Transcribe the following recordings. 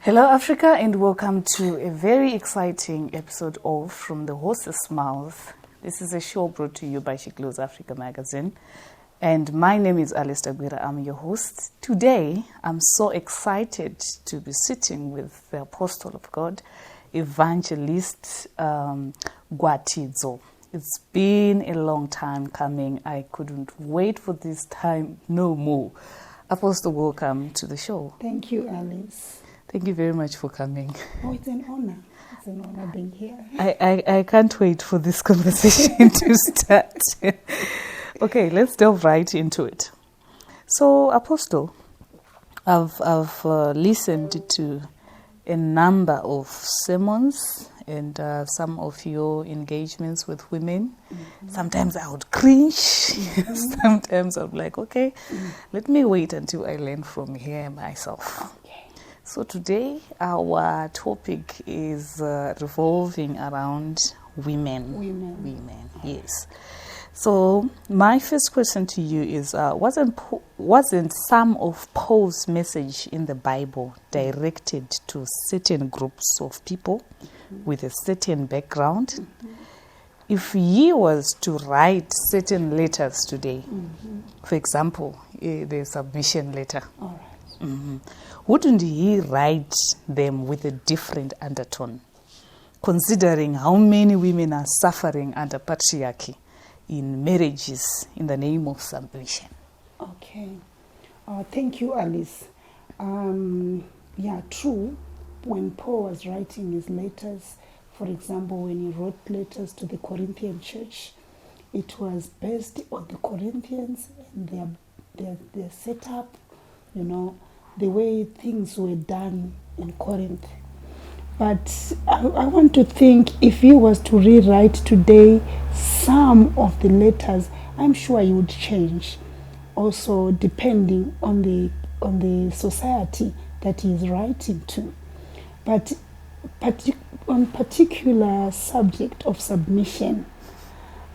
Hello, Africa, and welcome to a very exciting episode of From the Horse's Mouth. This is a show brought to you by Shiklo's Africa magazine. And my name is Alice Dagwira. I'm your host. Today, I'm so excited to be sitting with the Apostle of God, Evangelist Gwatidzo. It's been a long time coming. I couldn't wait for this time no more. Apostle, welcome to the show. Thank you, Alice. Thank you very much for coming. Oh, it's an honor. It's an honor being here. I can't wait for this conversation to start. Okay, let's delve right into it. So, Apostle, I've listened to a number of sermons and some of your engagements with women. Mm-hmm. Sometimes I would cringe. Mm-hmm. Sometimes I'm like, okay, let me wait until I learn from here myself. Okay. So today our topic is revolving around women. Women, yes. So my first question to you is, wasn't some of Paul's message in the Bible directed to certain groups of people with a certain background? Mm-hmm. If he was to write certain letters today, for example, the submission letter, all right. Wouldn't he write them with a different undertone, considering how many women are suffering under patriarchy in marriages in the name of submission? Okay. Thank you, Alice. Yeah, true. When Paul was writing his letters, for example, when he wrote letters to the Corinthian church, it was based on the Corinthians and their setup, the way things were done in Corinth. But I want to think if he was to rewrite today some of the letters, I'm sure he would change. Also, depending on the society that he is writing to. But on particular subject of submission,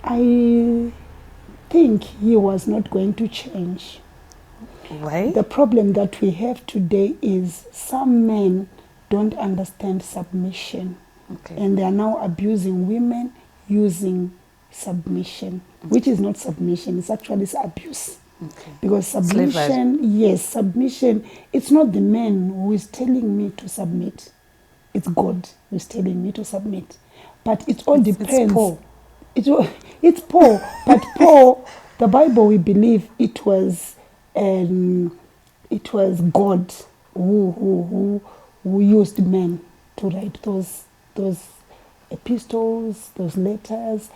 I think he was not going to change. Why? The problem that we have today is some men don't understand submission. Okay. And they are now abusing women using submission, which is not submission, it's actually abuse. Okay. Because submission, it's not the man who is telling me to submit. It's God who is telling me to submit. But it all depends. It's Paul. It's Paul. But Paul, the Bible, we believe it was God who used men to write those epistles, those letters.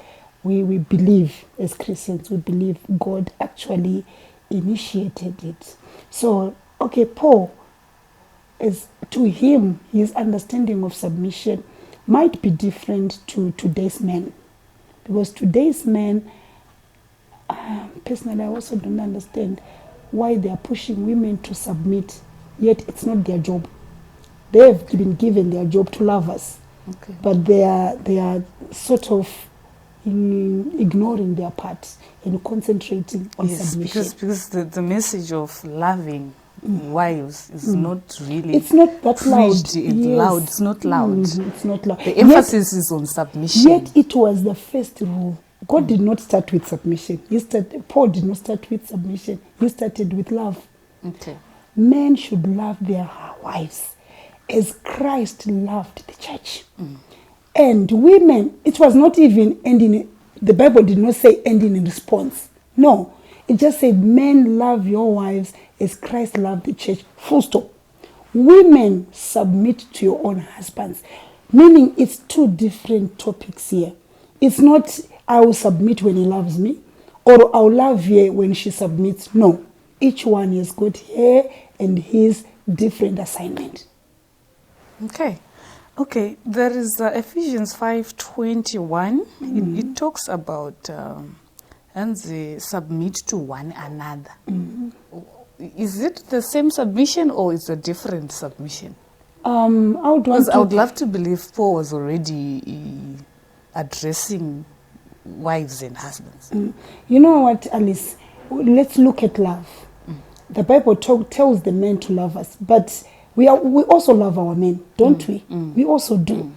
We believe, as Christians, we believe God actually initiated it. So, okay, Paul, to him, his understanding of submission might be different to today's men. Because today's men, personally, I also don't understand why they are pushing women to submit, yet it's not their job. They have been given their job to love us. Okay. But they are sort of ignoring their part and concentrating on submission. Because the message of loving wives is not really. It's not that loud. Loud. It's not loud. It's not loud. The emphasis is on submission. Yet it was the first rule. God did not start with submission. Paul did not start with submission. He started with love. Okay. Men should love their wives as Christ loved the church. And women, it was not even ending, the Bible did not say ending in response. No, it just said men love your wives as Christ loved the church. Full stop. Women submit to your own husbands. Meaning it's two different topics here. It's not I will submit when he loves me or I'll love her when she submits. No, each one has got her and his different assignment. Okay, there is Ephesians 5:21. It talks about and they submit to one another. Is it the same submission or is it a different submission? I would love to believe Paul was already addressing wives and husbands. You know what, Alice? Let's look at love. The Bible tells the men to love us, but we also love our men, don't we? We also do.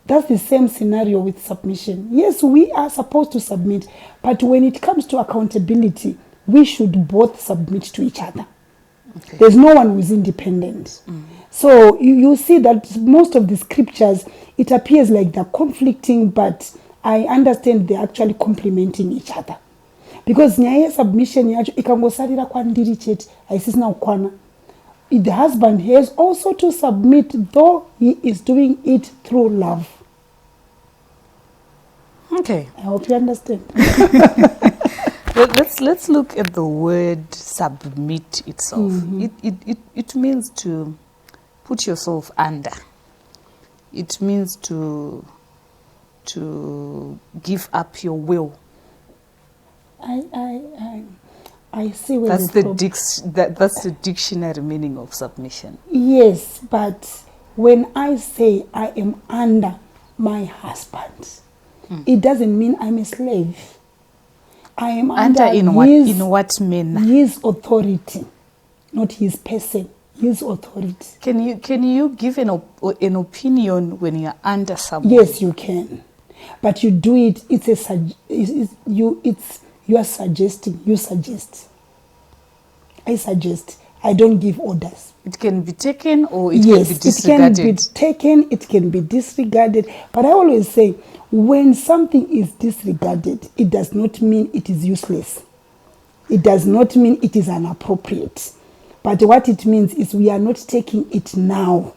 That's the same scenario with submission. Yes, we are supposed to submit, but when it comes to accountability, we should both submit to each other. Okay. There's no one who is independent. So you see that most of the scriptures, it appears like they're conflicting, but I understand they're actually complementing each other. Because nyaya submission yacho ikangosarira kwandiri chete aisisina kukwana. The husband has also to submit, though he is doing it through love. Okay. I hope you understand. Let's look at the word submit itself. It means to put yourself under. It means to give up your will. I see where that's the dictionary meaning of submission. Yes, but when I say I am under my husband, it doesn't mean I'm a slave. I am under in what manner? His authority, not his person. His authority. Can you give an opinion when you're under someone? Yes, you can, but you do it. You are suggesting. You suggest. I suggest. I don't give orders. It can be taken or it can be disregarded. It can be taken. It can be disregarded. But I always say, when something is disregarded, it does not mean it is useless. It does not mean it is inappropriate. But what it means is we are not taking it now.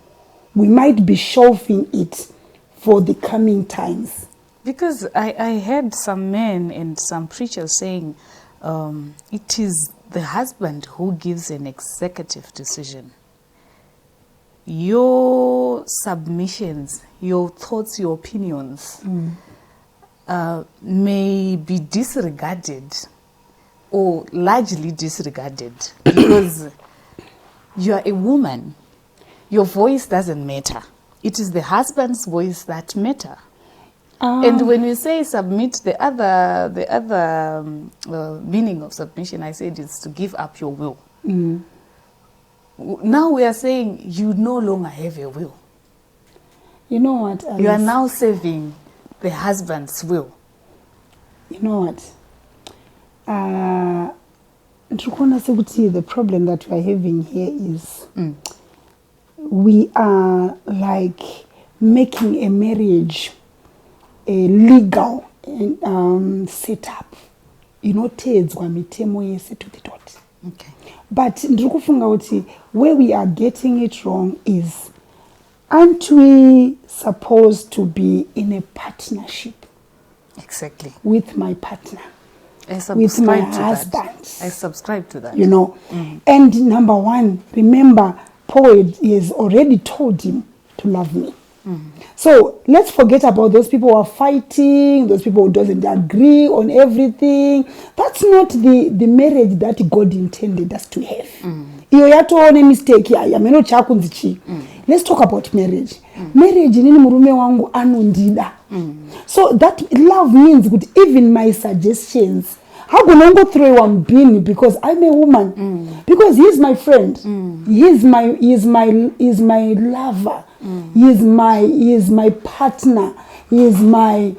We might be shelving it for the coming times. Because I heard some men and some preachers saying it is the husband who gives an executive decision. Your submissions, your thoughts, your opinions may be disregarded or largely disregarded because you are a woman. Your voice doesn't matter. It is the husband's voice that matters. And when we say submit, the other meaning of submission, I said, is to give up your will. Now we are saying you no longer have a will. You know what, Alice? You are now serving the husband's will. You know what? The problem that we are having here is we are like making a marriage a legal setup. Inotedzwa mitemo yese to the dot. Okay. But where we are getting it wrong is, aren't we supposed to be in a partnership? Exactly. With my partner. With my husband. I subscribe to that. And number one, remember, Paul has already told him to love me. So let's forget about those people who are fighting, those people who doesn't agree on everything. That's not the marriage that God intended us to have. Mistake. Let's talk about marriage. Marriage nini murume wangu anundida. So that love means good. Even my suggestions, how can I go through one bin because I'm a woman? Because he's my friend. He's my lover. He's my partner. He's my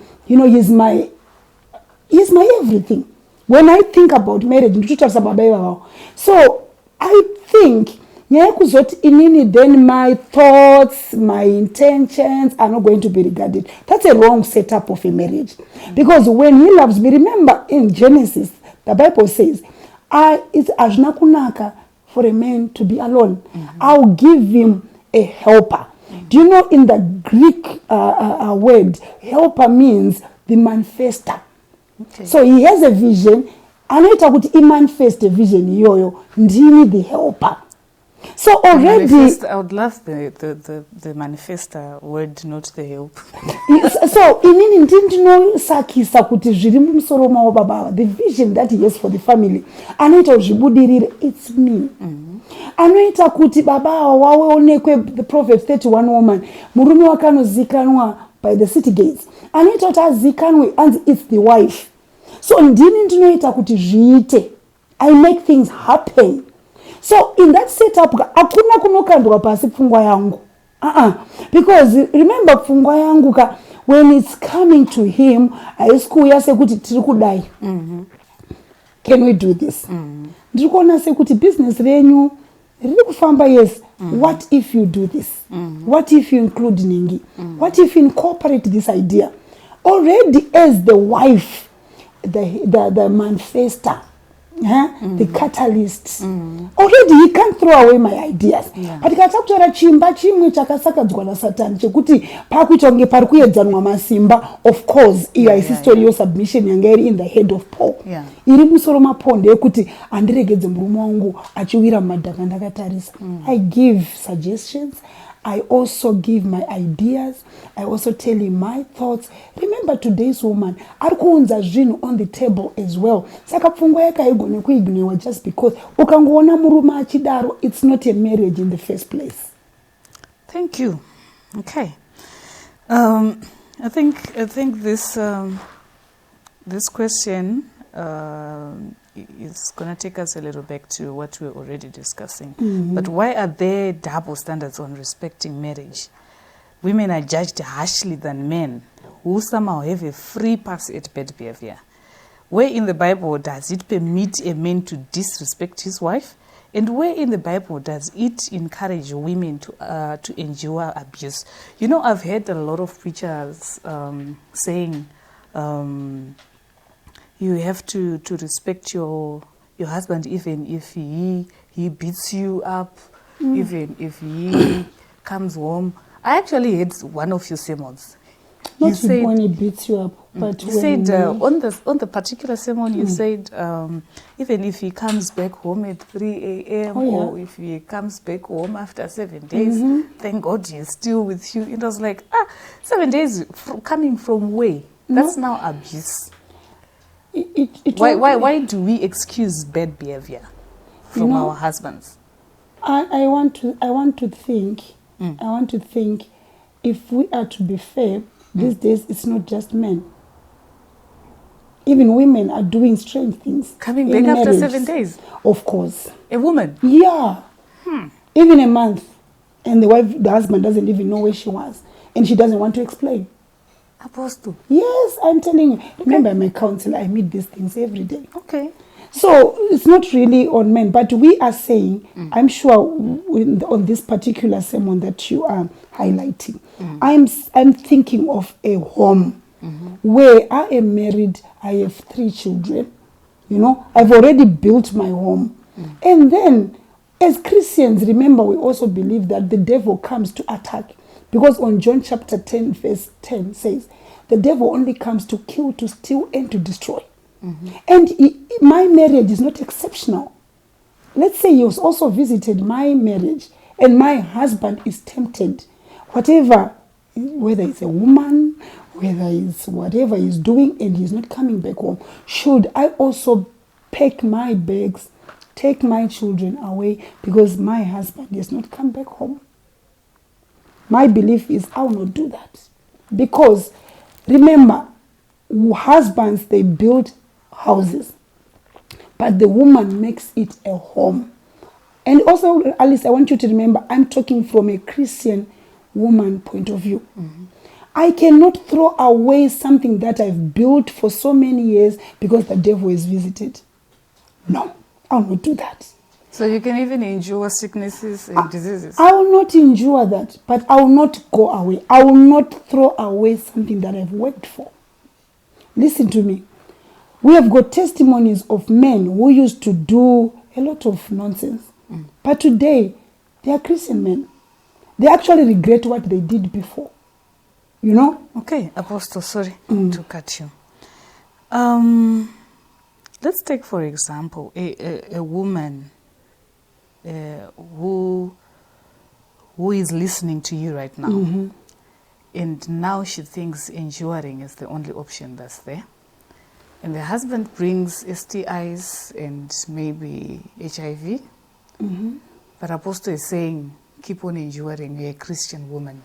everything. When I think about marriage, so I think then my thoughts, my intentions are not going to be regarded. That's a wrong setup of a marriage. Because when he loves me, remember in Genesis, the Bible says, it's ajnakunaka for a man to be alone. I'll give him a helper. Do you know in the Greek word, helper means the manifester. Okay. So he has a vision, and he manifest a vision, ndini the helper. So already, I would love the manifester word, not the help. So the vision that he has for the family, it's me. Anoita kuti baba wawe onekwe the prophet 31 woman murume wakanozikanwa by the city gates. Anoita kuti azikanwe and it's the wife. So ndini ndinoita kuti zviite. I make things happen. So in that setup hakuna kunokandwa pasi pfungwa yangu. Because remember pfungwa yangu when it's coming to him haisikuuya sekuti tiri kudai. Can we do this? Ndiri kuona sekuti business renyu riri kufamba, yes. What if you do this? What if you include Ningi? What if you incorporate this idea? Already as the wife, the manifester, the catalyst, already he can't throw away my ideas. But katakutora chimba chimwe chakasakadzwa na Satan chekuti pakuitonge pari kuedzanwa masimba, of course iyo history yo submission yanga iri in the head of Paul. Iri musoro maponde ekuti andiregedze murume wangu achiwira madhaka ndakatarisa. I give suggestions. I also give my ideas. I also tell him my thoughts. Remember today's woman, arikuunza zvinhu on the table as well. Saka pfungwa yakaigone kuigniwa just because ukangoona murume achidaro, it's not a marriage in the first place. Thank you. Okay. I think this this question is going to take us a little back to what we're already discussing. But why are there double standards on respecting marriage? Women are judged harshly than men, who somehow have a free pass at bad behavior. Where in the Bible does it permit a man to disrespect his wife? And where in the Bible does it encourage women to endure abuse? You know, I've heard a lot of preachers saying, you have to respect your husband even if he beats you up, even if he comes home. I actually heard one of your sermons. Not said, when he beats you up, but you said on the particular sermon you said even if he comes back home at 3 a.m. or if he comes back home after 7 days, thank God he's still with you. It was like 7 days coming from where? That's now abuse. Why do we excuse bad behavior from our husbands? I want to think if we are to be fair, these days it's not just men. Even women are doing strange things. Coming back after 7 days? Of course. A woman? Yeah. Even a month. And the husband doesn't even know where she was. And she doesn't want to explain. Apostle? Yes, I'm telling you. Okay. Remember, my counselor, I meet these things every day. Okay. So it's not really on men, but we are saying, I'm sure on this particular sermon that you are highlighting, I'm thinking of a home where I am married, I have 3 children, you know, I've already built my home. And then as Christians, remember, we also believe that the devil comes to attack. Because on John chapter 10, verse 10 says, the devil only comes to kill, to steal, and to destroy. And my marriage is not exceptional. Let's say he has also visited my marriage and my husband is tempted. Whatever, whether it's a woman, whether it's whatever he's doing and he's not coming back home, should I also pack my bags, take my children away because my husband has not come back home? My belief is I will not do that. Because remember, husbands, they build houses, but the woman makes it a home. And also, Alice, I want you to remember, I'm talking from a Christian woman point of view. I cannot throw away something that I've built for so many years because the devil is visited. No, I will not do that. So you can even endure sicknesses and diseases? I will not endure that, but I will not go away. I will not throw away something that I've worked for. Listen to me. We have got testimonies of men who used to do a lot of nonsense. But today, they are Christian men. They actually regret what they did before. You know? Okay, Apostle, sorry to cut you. Let's take, for example, a woman who is listening to you right now. And now she thinks enduring is the only option that's there. And the husband brings STIs and maybe HIV. But Apostle is saying, keep on enduring, you're a Christian woman.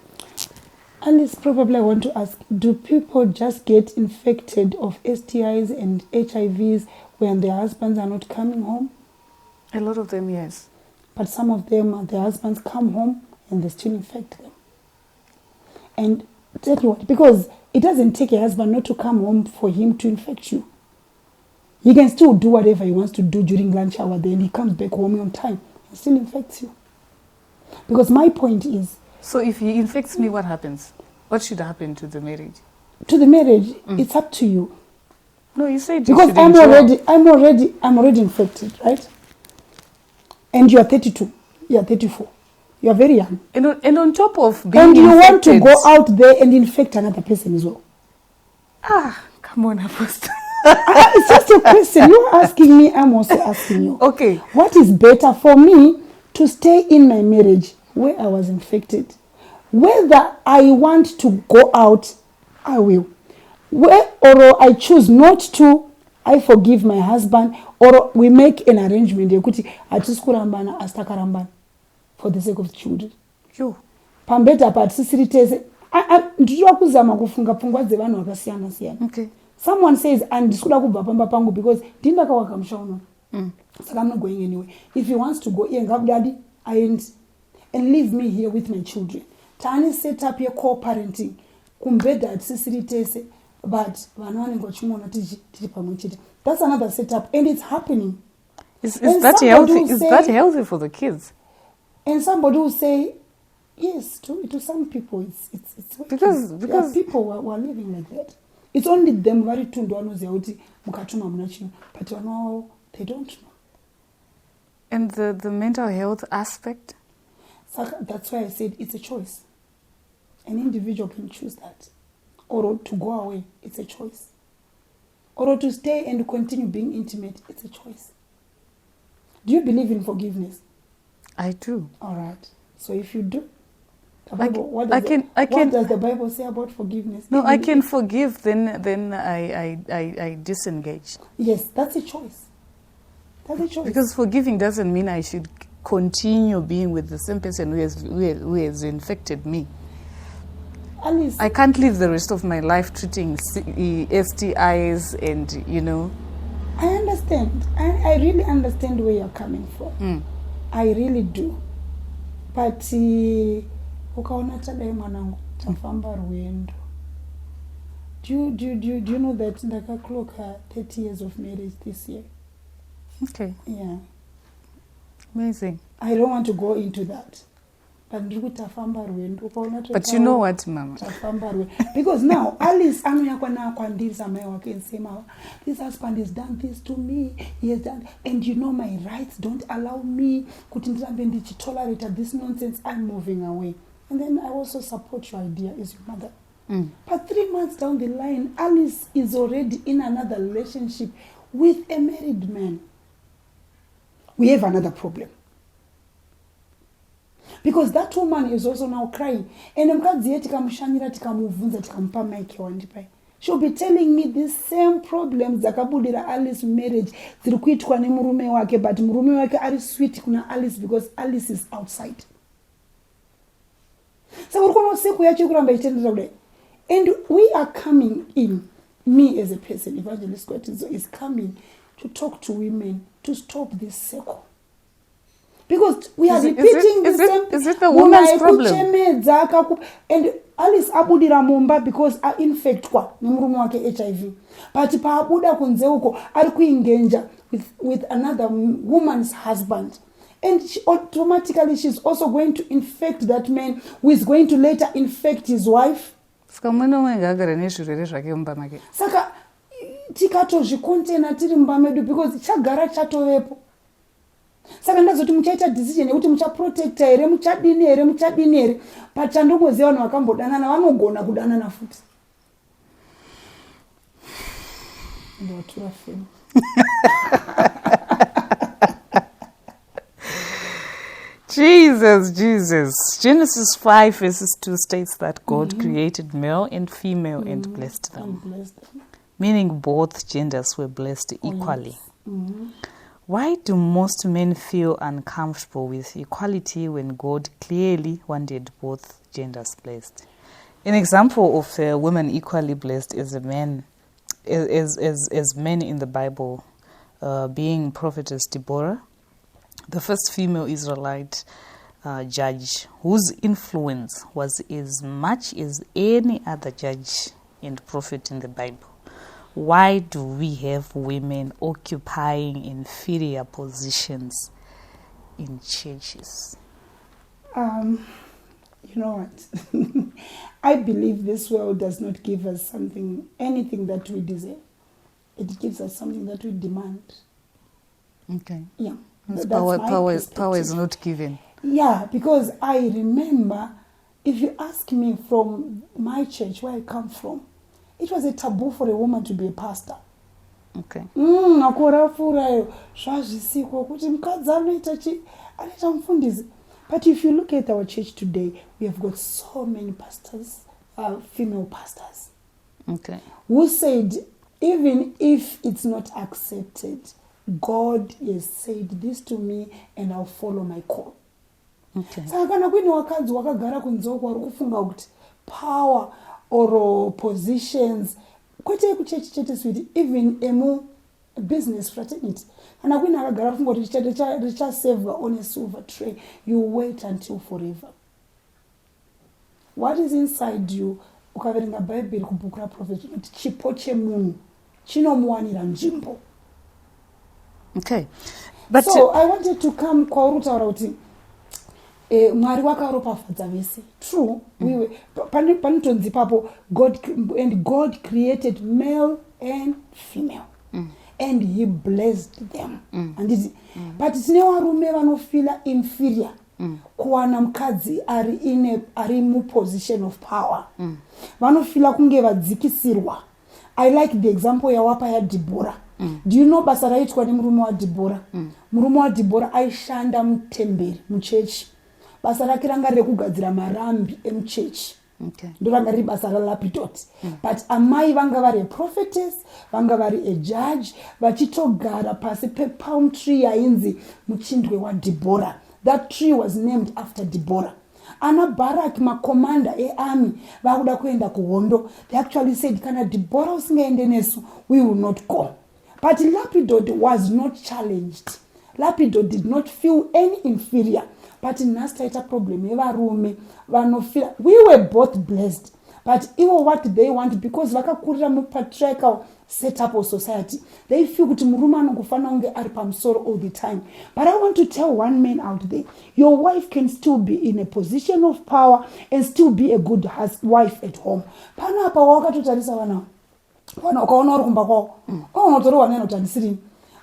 Alice, probably I want to ask, do people just get infected of STIs and HIVs when their husbands are not coming home? A lot of them, yes. But some of them, their husbands come home and they still infect them. And tell you what, because it doesn't take a husband not to come home for him to infect you. He can still do whatever he wants to do during lunch hour, then he comes back home on time and still infects you. Because my point is... So if he infects me, what happens? What should happen to the marriage? To the marriage, it's up to you. No, you said because I'm already infected, right? And you are 32, you are 34, you are very young. And on top of being and you infected, want to go out there and infect another person as well. Come on, Apostle. It's just a question. You're asking me, I'm also asking you. Okay. What is better for me to stay in my marriage where I was infected? Whether I want to go out, I will. Or I choose not to, I forgive my husband, or we make an arrangement for the sake of the children. Yo. Okay. Someone says, and because so I'm not going anywhere. If he wants to go, daddy, and leave me here with my children. Tani set up your co-parenting. But that's another setup, and it's happening. Is that healthy? Is that healthy for the kids? And somebody will say, yes, to some people it's because people who are living like that. It's only them very tundu anoziauti mukatuma munachino, but they don't know. And the mental health aspect? So that's why I said it's a choice. An individual can choose that. Or to go away, it's a choice. Or to stay and continue being intimate, it's a choice. Do you believe in forgiveness? I do. All right. So if you do, the Bible, what does the Bible say about forgiveness? No, I can forgive, then I disengage. Yes, that's a choice. That's a choice. Because forgiving doesn't mean I should continue being with the same person who has infected me. Alice, I can't live the rest of my life treating STIs and, I understand. I really understand where you're coming from. I really do. But ukaona tadai mwanangu tafamba ruendo. Do you know that ndakakloka 30 years of marriage this year? Okay. Yeah. Amazing. I don't want to go into that. But you know what, Mama? Because now, Alice, can say, this husband has done this to me. He has done, and my rights don't allow me to tolerate this nonsense. I'm moving away. And then I also support your idea as your mother. But 3 months down the line, Alice is already in another relationship with a married man. We have another problem. Because that woman is also now crying. And she'll be telling me the same problems zakabudira Alice marriage. But murume wake ari sweet kuna Alice because Alice is outside. And we are coming in, me as a person, Evangelist Gwatidzo is coming to talk to women to stop this circle. Because we are repeating the same. Is it the woman's problem? And Alice abudira mumba because I infect kwa ni murume wake HIV. But pa abuda kunzeuko ari kuingenja with another woman's husband. And automatically she's also going to infect that man who is going to later infect his wife. Saka tikato zvikontaina tiri mumba medu because chagara chatovepo. Saka ndazoti muchaita decision yekuti muchaprotecta here muchadini here but chandongoziva vanhu vakambodanana vanogona kudanana futi. Ndotura femu. Jesus. Genesis 5 verses 2 states that God created male and female and blessed them. Meaning both genders were blessed equally. Yes. Why do most men feel uncomfortable with equality when God clearly wanted both genders blessed? An example of a woman equally blessed is a man, as men in the Bible, being prophetess Deborah, the first female Israelite judge whose influence was as much as any other judge and prophet in the Bible. Why do we have women occupying inferior positions in churches? You know what? I believe this world does not give us anything that we deserve. It gives us something that we demand. Okay. Yeah. Power is not given. Yeah, because I remember, if you ask me from my church, where I come from, it was a taboo for a woman to be a pastor. Okay. But if you look at our church today, we have got so many pastors, female pastors, Okay. who said, even if it's not accepted, God has said this to me and I'll follow my call. Okay. Saka kana kuine wakadzi wakagara kunzoko vari kufunga kuti power or positions kwete kuchechi chete switi even emu business fraternity kana kuine akagara kufunga kuti richaseva on a silver tray, you wait until forever. What is inside you? Ukaverenga bhaibheri kubhuku raprofeti kuti chipo chemunhu chinomuwanira nzvimbo. Okay. But so I wanted to come kwauri kutaura kuti Mwari wakaropafadza vese. True, panotonzi papo God created male and female. And he blessed them. But tine varume vanofila inferior kuwana mukadzi ari mu position of power. Vanofila kunge vadzikisirwa. I like the example yawapa ya Deborah. Do you know basa raitwa nemurume wa Deborah? Murume wa Deborah aishanda mutemberi muchechi. Basa rake ranga rekugadzira marambi emuchechi. Okay. Ndoranga riri basa ralapidoti. But amai vanga vari a prophetess, vanga vari a judge, vachitogara pasi palm tree yainzi muchindwe wa Deborah. That tree was named after Deborah. Ana Barak makomanda army vakuda kuenda kuhondo. They actually said kana Deborah usingaende nesu, we will not go. But Lapidot was not challenged. Lapidot did not feel any inferior. But in Nastaita problem, we were both blessed. But even what they want, because vakakurira mu patriarchal setup of society, they feel that murume anokufana unge ari pamusoro all the time. But I want to tell one man out there, your wife can still be in a position of power and still be a good wife at home. Pana apa wakatotarisa wana ukaona uri kumba kwao unotorwa neno tanisiri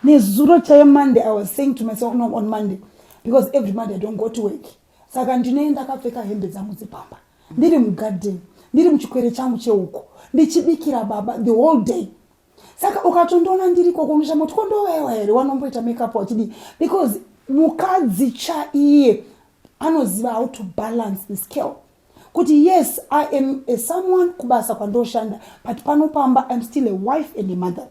nezuro chaye Monday. I was saying to myself, no, on Monday, because every Monday I don't go to work. Saka ndinoenda kapfeka hembe dzangu dzepamba, ndiri mugarden, ndiri muchikwere changu cheuko, ndichibikira baba the whole day. Saka ukatondoona ndiriko kumisha moti kondowewa here wanomboita makeup wachidi, because mukadzi chaiye anoziva how to balance the scale. Kuti yes, I am a someone kubasa kwandoshanda, but panopamba I'm still a wife and a mother.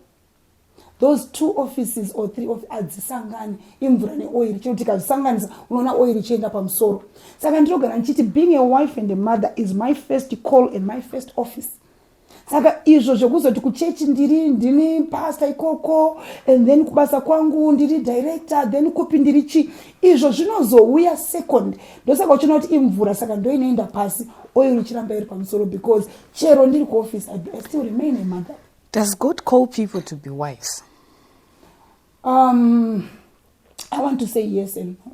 Those two offices or three offices adzisangani imvura neoil chekuti kazisanganisa unoona oil ichienda pamusoro. Saka ndinogara ndichiti being a wife and a mother is my first call and my first office. Saka izvo zvekuzoti kuchechi ndini pastor ikoko, and then kubasa kwangu ndiri director, then kupi ndiri chi, izvo zvinozouya second. Ndosaka uchinoti imvura, saka ndoinoenda pasi oil ichiramba iri pamusoro, because chero ndiri kuoffice I still remain a mother. Does God call people to be wives? I want to say yes and no.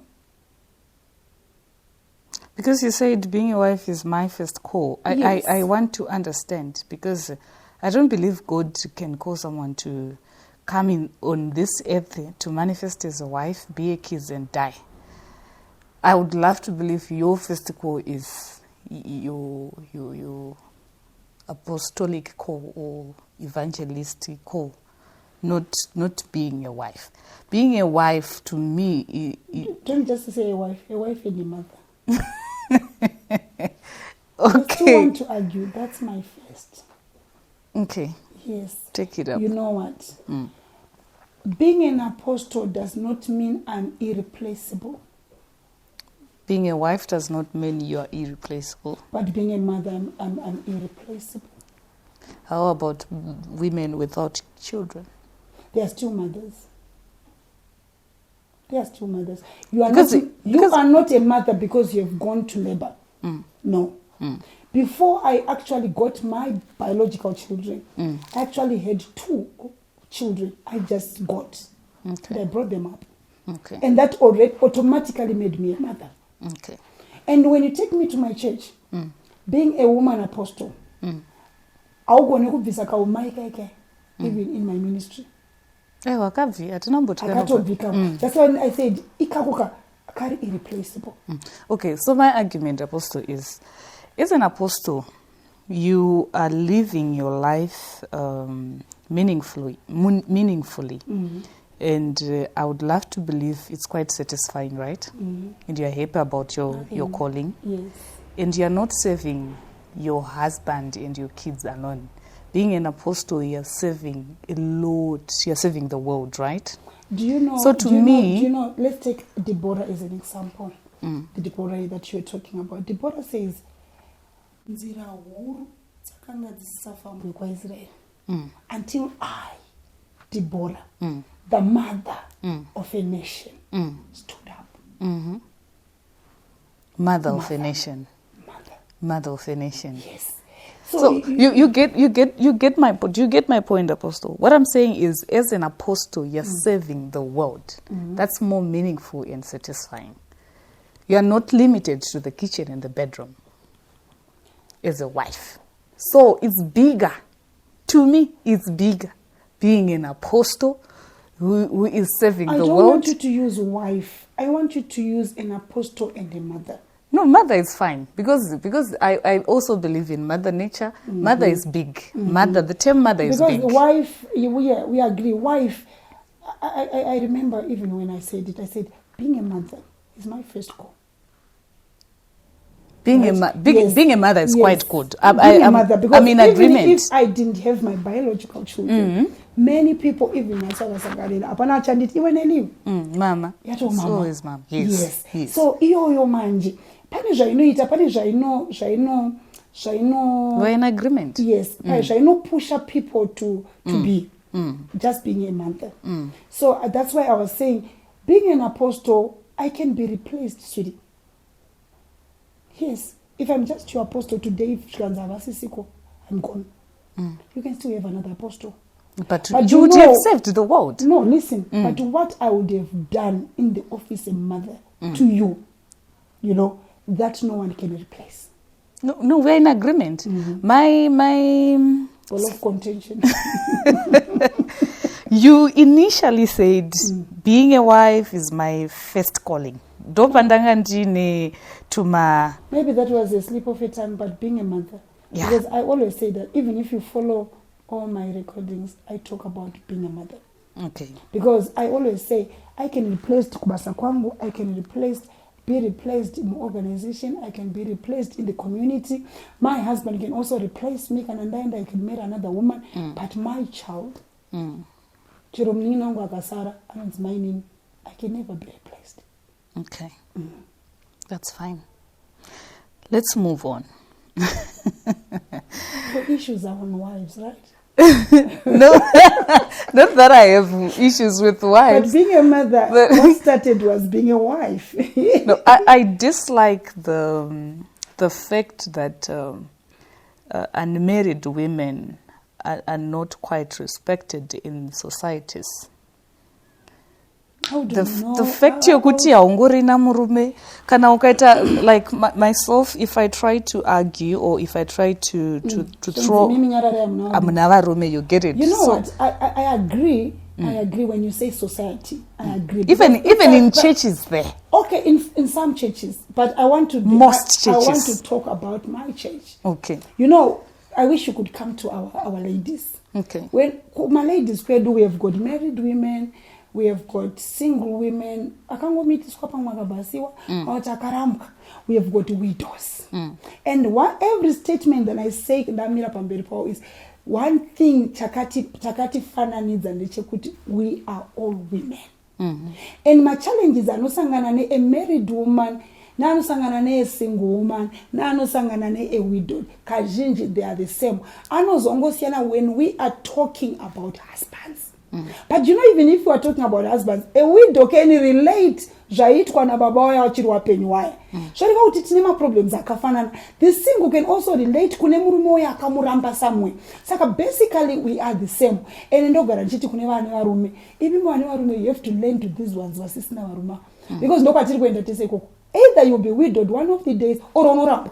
Because you said being a wife is my first call. Yes. I want to understand, because I don't believe God can call someone to come in on this earth to manifest as a wife, be a kid and die. I would love to believe your first call is your apostolic call or evangelistic call, not being a wife. Being a wife to me, don't just say a wife and a mother. Okay. I still want to argue. That's my first. Okay. Yes. Take it up. You know what? Being an apostle does not mean I'm irreplaceable. Being a wife does not mean you are irreplaceable. But being a mother, I'm irreplaceable. How about women without children? They are still mothers. They are still mothers. You are not a mother because you have gone to labor. No. Before I actually got my biological children, I actually had 2 children I just got. Okay. And I brought them up. Okay. And that already automatically made me a mother. Okay. And when you take me to my church, being a woman apostle, even in my ministry. That's why I said, irreplaceable. Okay, so my argument, Apostle, is as an apostle, you are living your life meaningfully. And I would love to believe it's quite satisfying, right? And you're happy about your calling. Yes. And you're not serving your husband and your kids alone. Being an apostle, you're serving a lot. You're serving the world, right? Do you know? So to me, let's take Deborah as an example. The Deborah that you're talking about. Deborah says, until I, Deborah, the mother of a nation, stood up. Mother of a nation. Mother of a nation. Yes. So you get my point. You get my point, Apostle. What I'm saying is, as an apostle, you're serving the world. That's more meaningful and satisfying. You are not limited to the kitchen and the bedroom as a wife. So it's bigger. To me, it's bigger. Being an apostle who is serving the world. I don't want you to use wife. I want you to use an apostle and a mother. No, mother is fine because I also believe in mother nature. Mother is big. Mother, the term mother is big. Because wife, we agree. Wife, I remember even when I said it, I said, being a mother is my first call. Being a mother is quite good. I'm in agreement. Even if I didn't have my biological children, many people, even myself, mama. So is mom. Yes. So, iyo manje. Pane zvainoita, pane zvaino. We're in agreement. Yes. Zvaino push up people to be just being a mother. So that's why I was saying, being an apostle, I can be replaced, sweetie. Yes. If I'm just your apostle today, if I'm gone. You can still have another apostle. But you would have saved the world. No, listen. But what I would have done in the office of mother to you, that no one can replace. No, we're in agreement. My Full of contention. You initially said being a wife is my first calling. Maybe that was a slip of a tongue, but being a mother. Yeah. Because I always say that even if you follow all my recordings, I talk about being a mother. Okay. Because I always say I can replace kubasa kwangu, I can be replaced in the organization, I can be replaced in the community. My husband can also replace me, and then I can marry another woman. But my child, Akasara, and it's my name, I can never be replaced. Okay. That's fine. Let's move on. The issues are on wives, right? No, not that I have issues with wives. But being a mother, what started was being a wife. No, I dislike the fact that unmarried women are not quite respected in societies. How do you know? The fact yokuti haungorina murume kana ukaita, like myself, if I try to argue or if I try to throw amunavarume, you get it. You know what? I agree. I agree when you say society. I agree. Even in churches there. Okay, in some churches, but I want to churches. I want to talk about my church. Okay. I wish you could come to our ladies. Okay. When my ladies, where do we have got married women? We have got single women. We have got widows. And every statement that I say is one thing chakati fana needs and we are all women. And my challenges are no sangana a married woman, no sangana a single woman, no sangana a widow. Kajinji, they are the same. Ano zongo siana when we are talking about husbands. But you know, even if we are talking about husbands, a widow can relate zvaitwa nababa wayo achiri wapenyu waye. Zvareva kuti tine maproblems akafanana. The single can also relate kune murume wayo akamuramba somewhere. Saka basically we are the same. And ndogara ndichiti kune vane varume. Ivi vane varume, you have to learn to these ones vasisina varuma. Because ndokwatiri kuenda tese ikoko. Either you'll be widowed one of the days or unoramba.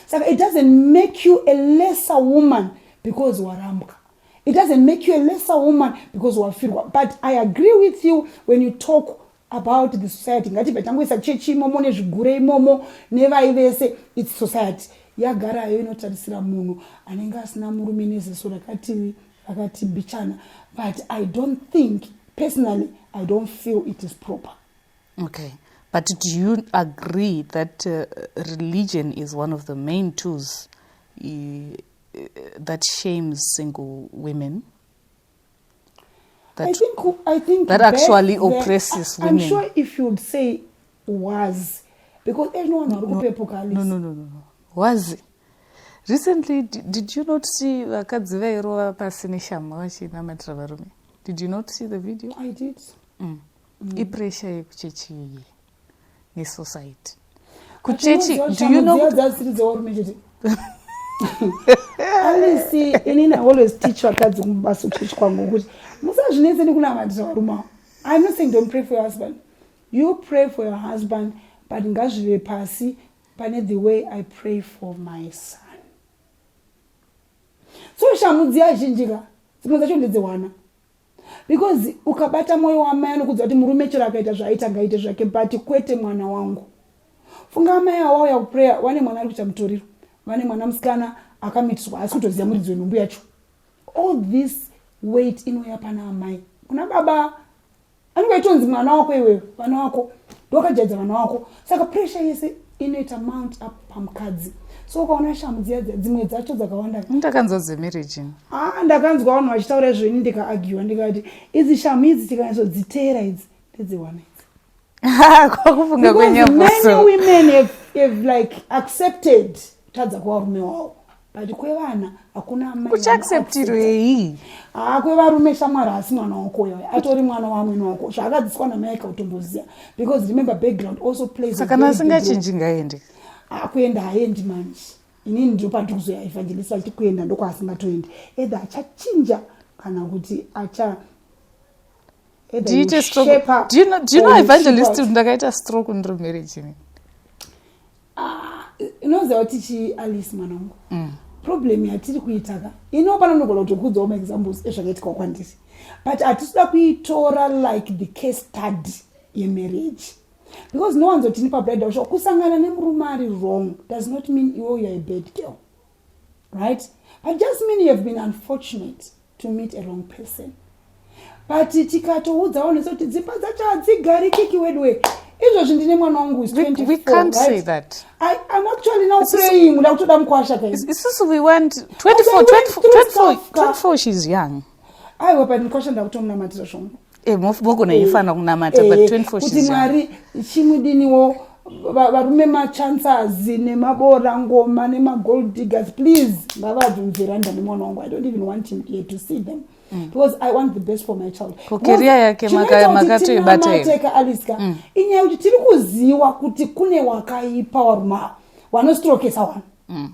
Saka it doesn't make you a lesser woman because warambwa. It doesn't make you a lesser woman because wafirwa. But I agree with you when you talk about the society. Ngati betangoisa chechi imomo nezvigure imomo nevaivese, it's society. Yagara yo inotarisira munhu anenge asina murume neziso rakati bichana. But I don't think, personally, I don't feel it is proper. Okay. But do you agree that religion is one of the main tools that shames single women? I think that actually oppresses women. I'm sure if you'd say was, because everyone no. Was. Recently, did you not see vakadzi vairova pasi neshama vachinamatira varume? Did you not see the video? I did. Ipressure yekuchechi nesociety. Kuchechi, do you know? I always teach vakadzi kumbaso kuchechi kwangu kuti musazvinetse nekunamatira varume. I'm not saying don't pray for your husband. You pray for your husband, but ngazvive pasi pane the way I pray for my son. So shamudzia zhinjika dzimwe dzacho ndedzewana. Because ukabata moyo wamai anokudza kuti murume chero akaita zvaita ngaite zvake, but kwete mwana wangu. Funga amai awauya kuprayer, wane mwana ari kuita mutoriro, vane mwana musikana akamitiswa asi kutoziva muridzi wenhumbu yacho. All this weight inouya pana amai. Kuna baba anongaitonzi mwana wako iwewe, vana wako ndokajaidza vana wako. Saka pressure yese inoita mount up pamukadzi. So ukaona shamu dzimwe dzacho dzakawanda. Ndakanzwa marriage. Ndakanzwa vanhu vachitaura zvenyu ndikaagiwa ndikati idzi shamu idzi tikanyatsodziteera idzi ndedzewana idzi. Kwakufunga kwenyambo. Many women have like accepted tadza kwa varume wavo. But kwevana hakuna amai. Kuchiacceptirwei. Kwevarume shamwari asi mwana wako iwe. Atori mwana wamwe wako. Zvakadziswa namai kautomboziya. Because remember background also plays a very big role. Saka nasingachinji ngaende. Kuenda haendi manje. Inini ndio pandukuzoya evangelista kuti kuenda ndoko asingatoendi. Either achachinja kana kuti acha Do you know evangelist ndakaita stroke in marriage ni? Unoziva kuti chi Alice mwanangu. Problem yatiri kuitaka. Inopana nogona kutokudzawo examples ezvakaitika kwandiri. But atisida kuitora like the case study yemarriage. Because no one's otini pabrida usho kusangana nemurume ari wrong does not mean you are a bad girl. Right? But just mean you have been unfortunate to meet a wrong person. But tikatoudzawo nesoti dzimba dzacho hadzigari kiki wedwe. Izvozvi ndine mwana wangu is 24. We can't right? say that. I'm actually now praying ndakuti toda mukwasha kai. We went 24 she's young. Aiwa but mukwasha ndakutomunamatira zvongo. Moko naifana kunamata but 24 she's young. Kuti Mwari chimudiniwo varume machances nemabora ngoma nemagold diggers please ngavabvunziranda nemwana wangu. I don't even want him here to see them. Because I want the best for my child. Kukeria yake makatoibata iwe. Aliska. Inyaya kuti tiri kuziva kuti kune wakaipa varuma vanostrokesa vanhu.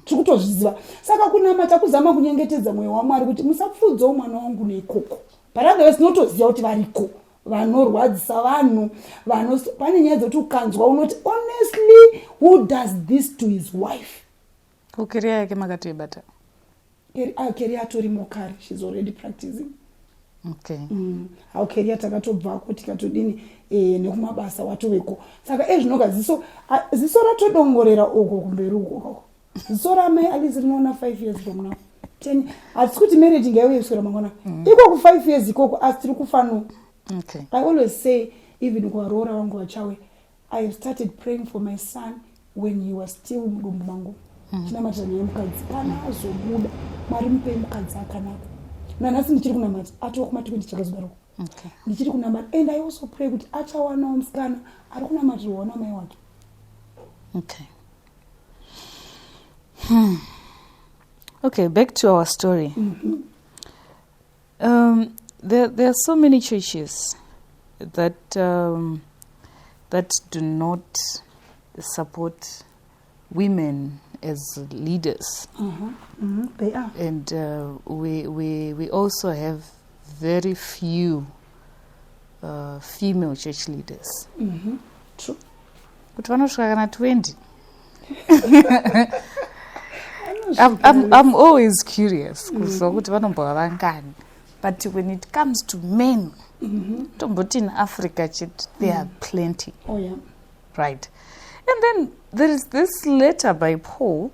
Tikutozviziva. Saka kunamata kuzama kunyengetedza mwoyo waMwari kuti musapfudzawo mwana wangu neikoko. But otherwise notoziva kuti variko vanorwadzisa vanhu pane nyaya dzekuti ukanzwa unoti honestly who does this to his wife. Kukeria yake makatoibata. Keria atori mokari, she's already practicing. Okay. Keria takatobvako tikatodini nekumabasa watoveko. Saka zvinoga ziso ratodongorera uko kumberi uko. Ziso ramai Alice rinoona 5 years from now. 10 hatisi kuti marriage ngaiuye kuswera mangwana. Iko ku 5 years ikoko asi tiri kufano. Okay. I always say even kuvaroora vangu vachawe I have started praying for my son when he was still mudumbu mangu. Chinamatira naye mukadzi kana azobuda Mwari mupe mukadzi akanaka. Nanhasi ndichiri kunamata atova kuma20 chakazodaroko. Okay. Ndichiri kunamata and I also pray kuti achawanawo musikana ari kunamatirwawo namai wake. Okay. Okay, back to our story. there are so many churches that that do not support women as leaders. They are. And we also have very few female church leaders. True. Kuti vanosvika kana 20. I'm always curious kuzwa kuti vanombova vangani. But when it comes to men, tomboti in Africa there are plenty. Oh yeah. Right. And then there is this letter by Paul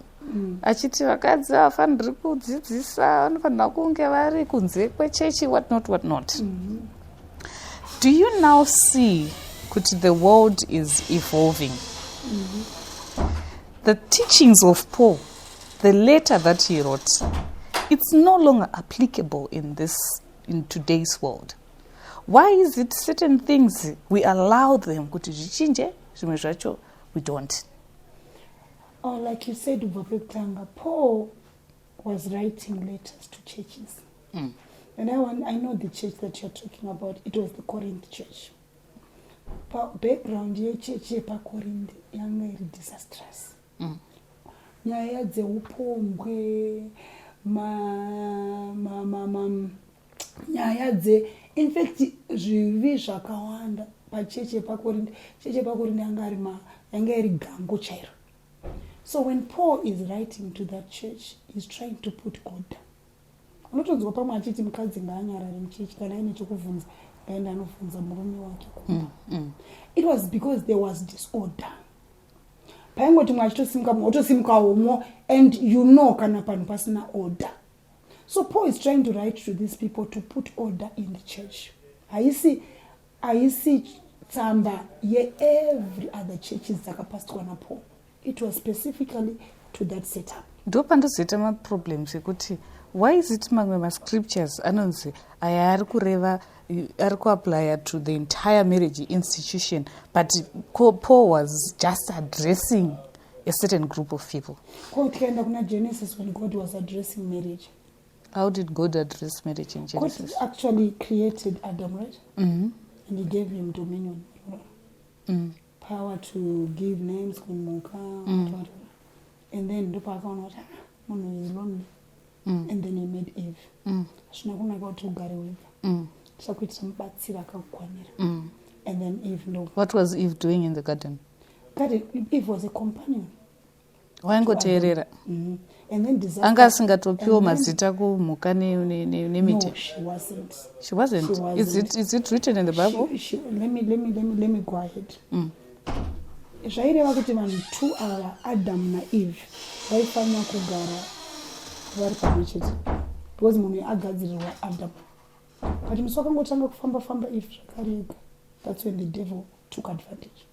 achiti vakadzi havafaniri kudzidzisa, vanofanira kunge vari kunze kwechechi, what not. Do you now see that the world is evolving? The teachings of Paul, the letter that he wrote, it's no longer applicable in today's world. Why is it certain things we allow them kuti zvichinje, zvimwe zvacho we don't? Oh, like you said, Paul was writing letters to churches. And I know the church that you're talking about. It was the Corinth church. Background ye church ye pa Corinth yanga iri disastrous. Nyaya dzeupombwe, nyaya in fact zvivi zvakawanda pacheche paCorinth. Cheche paCorinth yanga iri gango chairo. So when Paul is writing to that church, he's trying to put order. Unotonzwa pamwe achiti mukadzi ngaanyarare muchechi kana aine chokubvunza ngaende anobvunza murume wake kumba. It was because there was disorder. Paingoti mwachitosimuka motosimukawomo, and kana panhu pasina order. So Paul is trying to write to these people to put order in the church. Haisi tsamba ye every other churches dzakapasitwa naPaul. It was specifically to that setup. Ndopandozoita maproblems ekuti why is it mamwe mascriptures anonzi aya ari kureva ari kuapply to the entire marriage institution, but Paul was just addressing a certain group of people. Tikaenda kuna Genesis, when God was addressing marriage. How did God address marriage in Genesis? God actually created Adam, right? And he gave him dominion. Power to give names, and then the power is lonely. And then he made Eve. And then Eve, no. What was Eve doing in the garden? Eve was a companion. Waingoteerera. And then disaster. Anga asingatopiwo mazita kumhuka nemiti. No, she wasn't. She wasn't. Is it written in the Bible? Let me go ahead. Zvaireva kuti vanhu 2 ava, Adam na Eve, vaifanira kugara vari pamwe chete, because munhu agadzirirwa Adam. But musi wakangotanga kufamba Eve zvakarega. That's when the devil took advantage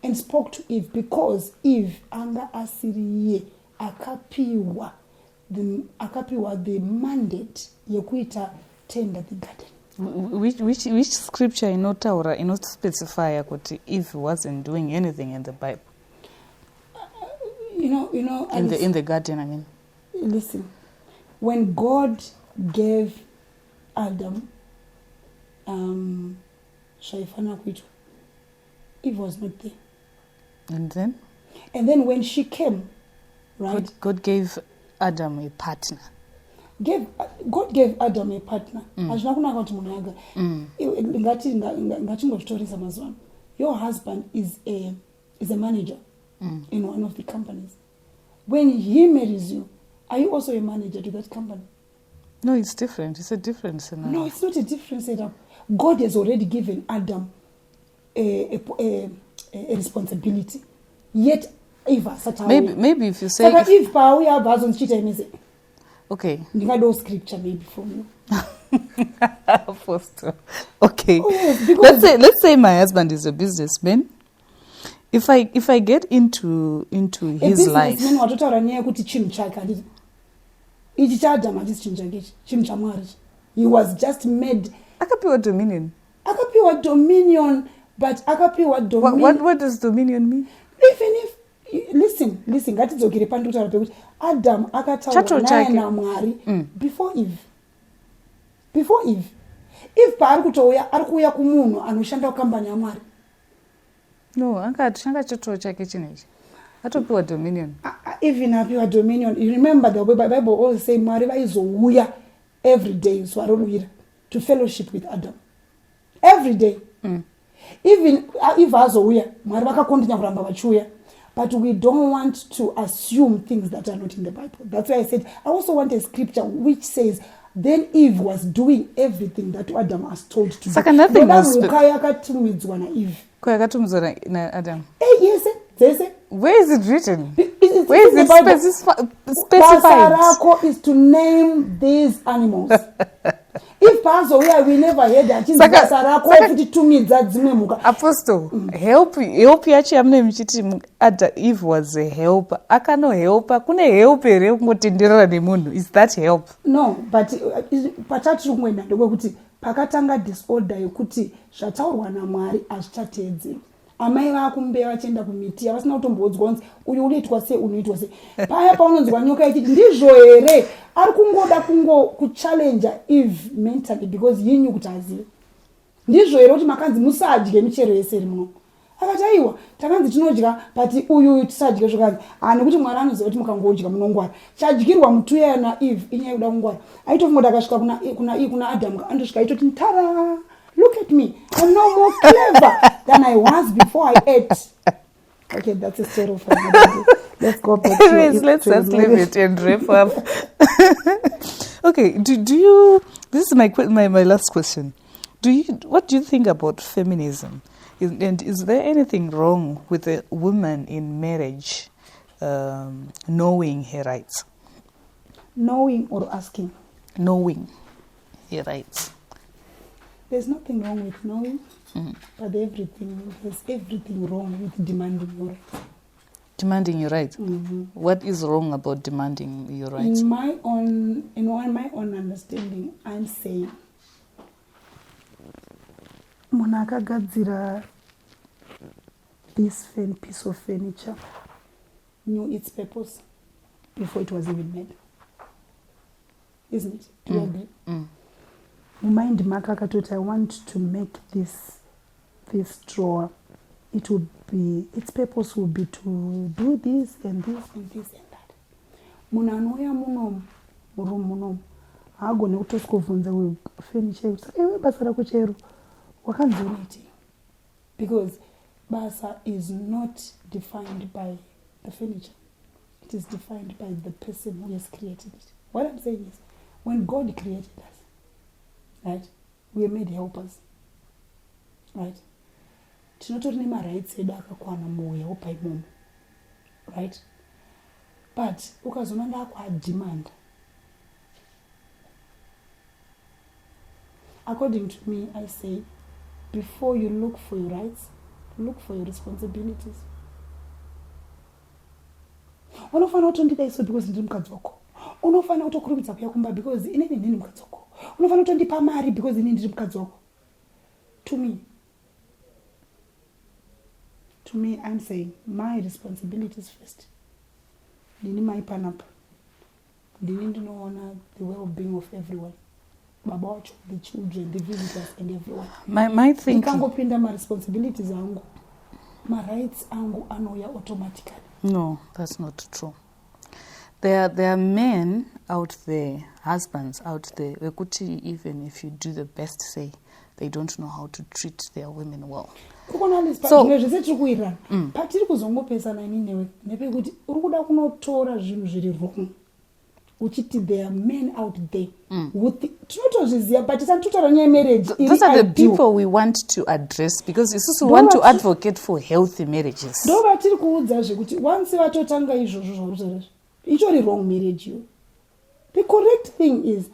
and spoke to Eve, because Eve anga asiri ye akapiwa the mandate yekuita tender the garden. Which scripture inospecify kuti Eve wasn't doing anything in the Bible? In the garden, I mean. Listen, when God gave Adam shaifana kwitu, Eve was not there. And then when she came, right? God gave Adam a partner. God gave Adam a partner. Azvina kunaka kuti munhu aga. Ngatingozvitoresa mazuva. Your husband is a manager in one of the companies. When he marries you, are you also a manager to that company? No, it's different. It's a different scenario. No, it's not a different setup. God has already given Adam a responsibility. Yet, Eve maybe if you say okay. Scripture maybe from you. Apostle. Okay. Oh, yes, let's say my husband is a businessman. If I get into his life. He was just made. Akapiwa dominion. But akapiwa dominion. What does dominion mean? Even if listen, ngatidzokere pandutaura pekuti Adam akataura naye naMwari before Eve. if paari kutouya ari kuuya kumunhu anoshanda kukambani yaMwari. No, changa chitoro chake chinechi atopiwa dominion. Even apiwa dominion. You remember the Bible always say Mwari vaizouya every day zuva roruvira to fellowship with Adam every day. Even if azouya Mwari vakakontinya kuramba vachiuya, but we don't want to assume things that are not in the Bible. That's why I said I also want a scripture which says then Eve was doing everything that Adam was told to do. Saka nothing was yakatumidzwa naEve. Yakatumidzwa naAdam. Yes, yes. Where is it written? Where is it specified? Basarako is to name these animals. If Pastor we never heard that Basarako fuchitumidza dzimwe mhuka. Apostle, help yacho yamune muchiti Eve was a helper. Akano helper, kune help ere kungotenderera nemunhu. Is that help? No, but pachati kumwenda ndokwekuti pakatanga disorder yokuti zvataurwa naMwari hazvichateedzerwa. Amai vakumbeva vachienda kumiti havasina kutomboudzwa kunzi uyu unoitwa sei unoitwa sei. Paya paunonzwa nyoka ichiti ndizvo here ari kungoda kuchallenja Eve mentally because yinyu kuti azive. Ndizvo here kuti makanzi musadye michero yese iri muno. Akati aiwa takanzi tinodya but uyu tisadye zvakanzi nekuti Mwari anoziva kuti mukangodya munongwara. Chadyirwa mutuya naEve inyaya yekuda kungwara. Aitofunga kuti akasvika kuna Adam andosvika aitoti ntara. Look at me. I'm no more clever than I was before I ate. Okay, that's a story for another day. Let's go back to it. Let's just leave it and wrap up. Okay, do you... This is my last question. What do you think about feminism? And is there anything wrong with a woman in marriage knowing her rights? Knowing or asking? Knowing her rights. There's nothing wrong with knowing, but there's everything wrong with demanding your rights. Demanding your rights? What is wrong about demanding your rights? In my own understanding, I'm saying, munhu akagadzira this piece of furniture knew its purpose before it was even made. Isn't it? Do you agree? Mind makakatoti I want to make this drawer. It would be, its purpose would be to do this and this and this and that. Munhu anouya munomu murumu munomu haagone kutoskovhunza furniture saka iwe basa rako chero wakanzoneti, because basa is not defined by the furniture. It is defined by the person who has created it. What I'm saying is, when God created us, right, we are made helpers, right? Tinotori nemarights edu akakwana muuya upa imomo, right? But ukazona ndakwademand, according to me, I say, before you look for your rights, look for your responsibilities. Unofanira kutondida iso because ndiri mukadzi wako. Unofanira kutokurumidza kuuya kumba because inini ndini mukadzi wako. Unofanira kutondipa mari because inini ndiri mukadzi wako. To me, I'm saying my responsibilities first. Ndini mai panapa. Ndini ndinoona the well-being of everyone. Baba wacho, the children, the visitors, and everyone. My thinking. Ndikangopinda my responsibilities angu, my rights angu anouya automatically. No, that's not true. There are men out there, husbands out there, wekuti even if you do the best say, they don't know how to treat their women well. So, patiri kuzongopesana ini nepekuti uri kuda kunotora zvinhu zviri wrong. Uchiti there are men out there tinotozviziva but tisatotora nyaya marriage. Those are the people we want to address because isusu want to advocate for healthy marriages. Ndo vatiri kuudza zvekuti once vatotanga izvozvo zvaurutaura ichori wrong marriage yo. The correct thing is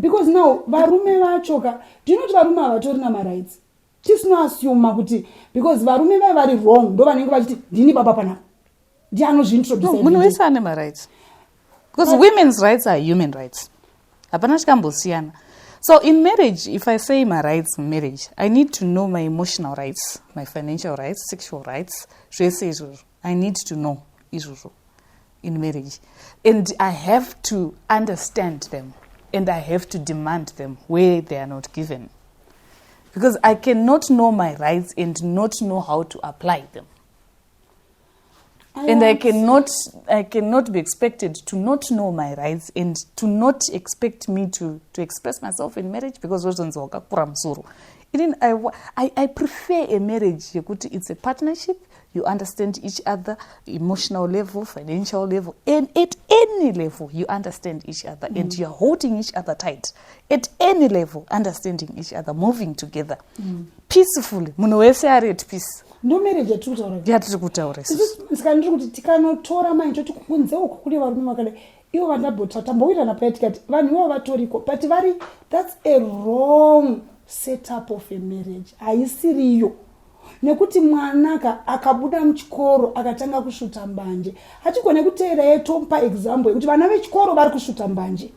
because now varume vachoka, do you know kuti varume havatori namarights? Tisinoassume kuti because varume vai vari wrong ndo vanenge vachiti ndini baba panapa ndianozviintroduce. Munhu wese ane marights. Because women's rights are human rights. Hapana chikambosiyana. So in marriage, if I say my rights in marriage, I need to know my emotional rights, my financial rights, sexual rights. I need to know in marriage. And I have to understand them and I have to demand them where they are not given. Because I cannot know my rights and not know how to apply them. I cannot be expected to not know my rights and to not expect me to express myself in marriage because I prefer a marriage. It's a partnership. You understand each other, emotional level, financial level, and at any level, you understand each other, and you're holding each other tight. At any level, understanding each other, moving together, peacefully. Munhu wese ari at peace. No marriage yatiri kutaura sikandiri kuti tikanotora mai toti kunze uku kune varume vakadai ivo vandabhota tambowirirana paya tikati vanhu ivo vatoriko but that's a wrong setup of a marriage. Haisiriyo. Nekuti mwana akabuda muchikoro akatanga kusvuta mbanje hachigone kuteera yetompa example yekuti vana vechikoro vari kusvuta mbanje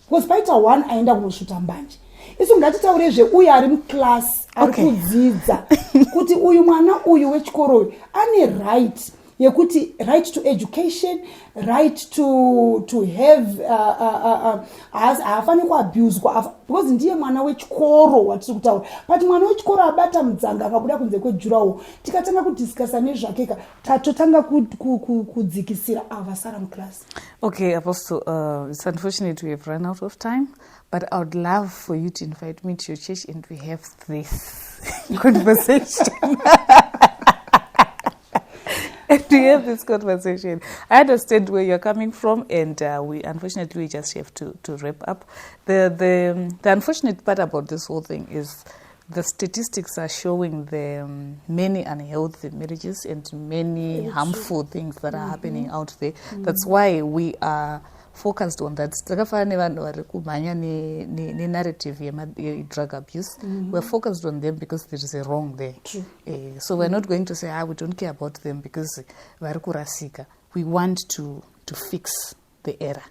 because paita one aenda kunosvuta mbanje. Isu ngatitaure uyu ari muclass ari kudzidza kuti uyu mwana uyu wechikoro uyu ane right yekuti right to education, right to have haafani kuabuswa because ndiye mwana wechikoro watiri kutaura. But mwana wechikoro abata mudzanga akabuda kunze kwejurawo tikatanga kudiscussa nezvakeka tatotanga kudzikisira avasara muclass. Okay, Apostle, it's unfortunate we have run out of time, but I would love for you to invite me to your church and we have this conversation. And we have this conversation. I understand where you're coming from, and we just have to wrap up. The unfortunate part about this whole thing is the statistics are showing the many unhealthy marriages and many harmful things that are happening out there. That's why we are focused on that. Narrative drug abuse. We're focused on them because there is a wrong there. So we're not going to say we don't care about them because we want to fix the error,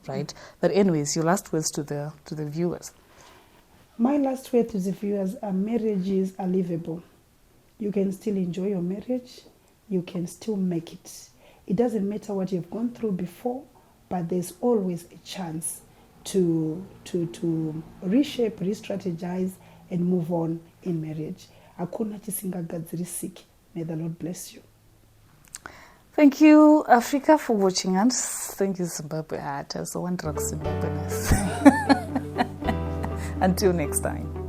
right? But anyways, your last words to the viewers. My last word to the viewers are marriages are livable. You can still enjoy your marriage. You can still make it. It doesn't matter what you've gone through before, but there's always a chance to reshape, re-strategize, and move on in marriage. Hakuna chisingagadzirisiki. May the Lord bless you. Thank you, Africa, for watching us. Thank you, Zimbabwe. Until next time.